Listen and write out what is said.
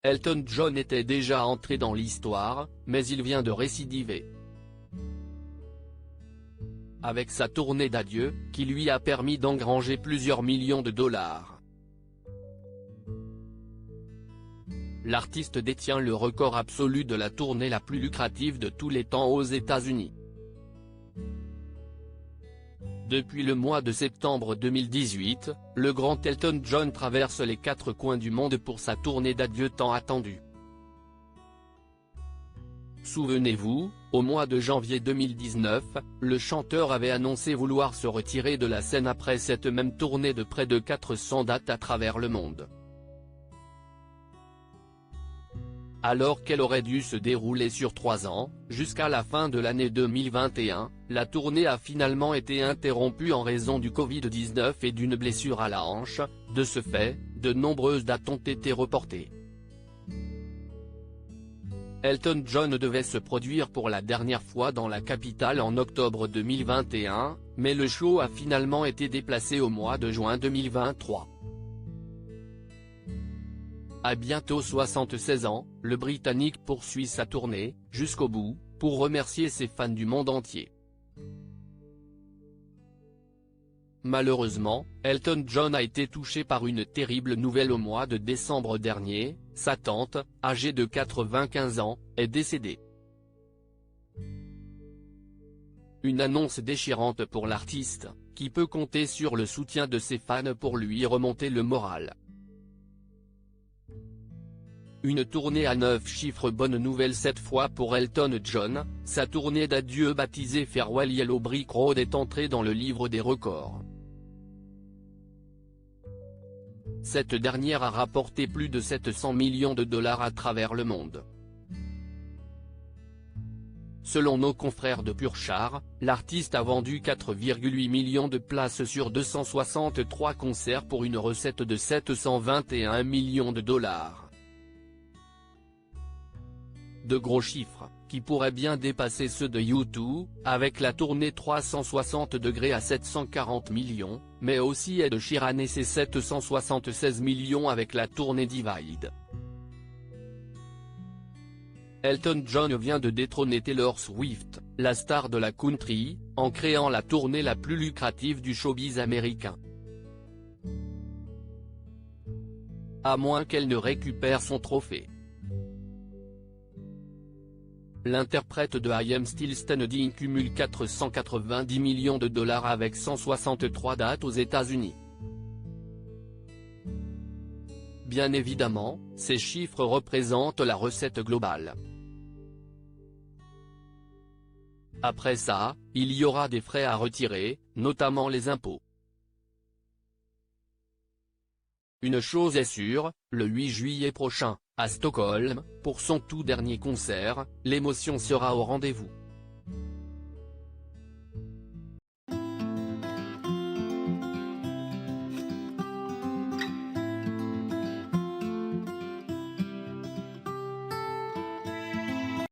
Elton John était déjà entré dans l'histoire, mais il vient de récidiver. Avec sa tournée d'adieu, qui lui a permis d'engranger plusieurs millions de dollars. L'artiste détient le record absolu de la tournée la plus lucrative de tous les temps aux États-Unis. Depuis le mois de septembre 2018, le grand Elton John traverse les 4 coins du monde pour sa tournée d'adieu tant attendue. Souvenez-vous, au mois de janvier 2019, le chanteur avait annoncé vouloir se retirer de la scène après cette même tournée de près de 400 dates à travers le monde. Alors qu'elle aurait dû se dérouler sur 3 ans, jusqu'à la fin de l'année 2021, la tournée a finalement été interrompue en raison du Covid-19 et d'une blessure à la hanche. De ce fait, de nombreuses dates ont été reportées. Elton John devait se produire pour la dernière fois dans la capitale en octobre 2021, mais le show a finalement été déplacé au mois de juin 2023. À bientôt 76 ans, le Britannique poursuit sa tournée, jusqu'au bout, pour remercier ses fans du monde entier. Malheureusement, Elton John a été touché par une terrible nouvelle au mois de décembre dernier. Sa tante, âgée de 95 ans, est décédée. Une annonce déchirante pour l'artiste, qui peut compter sur le soutien de ses fans pour lui remonter le moral. Une tournée à 9 chiffres. Bonne nouvelle cette fois pour Elton John, sa tournée d'adieu baptisée Farewell Yellow Brick Road est entrée dans le livre des records. Cette dernière a rapporté plus de 700 millions de dollars à travers le monde. Selon nos confrères de Purchar, l'artiste a vendu 4,8 millions de places sur 263 concerts pour une recette de 721 millions de dollars. De gros chiffres, qui pourraient bien dépasser ceux de U2, avec la tournée 360 degrés à 740 millions, mais aussi Ed Sheeran et ses 776 millions avec la tournée Divide. Elton John vient de détrôner Taylor Swift, la star de la country, en créant la tournée la plus lucrative du showbiz américain. À moins qu'elle ne récupère son trophée. L'interprète de I Am Still Standing cumule 490 millions de dollars avec 163 dates aux États-Unis. Bien évidemment, ces chiffres représentent la recette globale. Après ça, il y aura des frais à retirer, notamment les impôts. Une chose est sûre, le 8 juillet prochain, à Stockholm, pour son tout dernier concert, l'émotion sera au rendez-vous.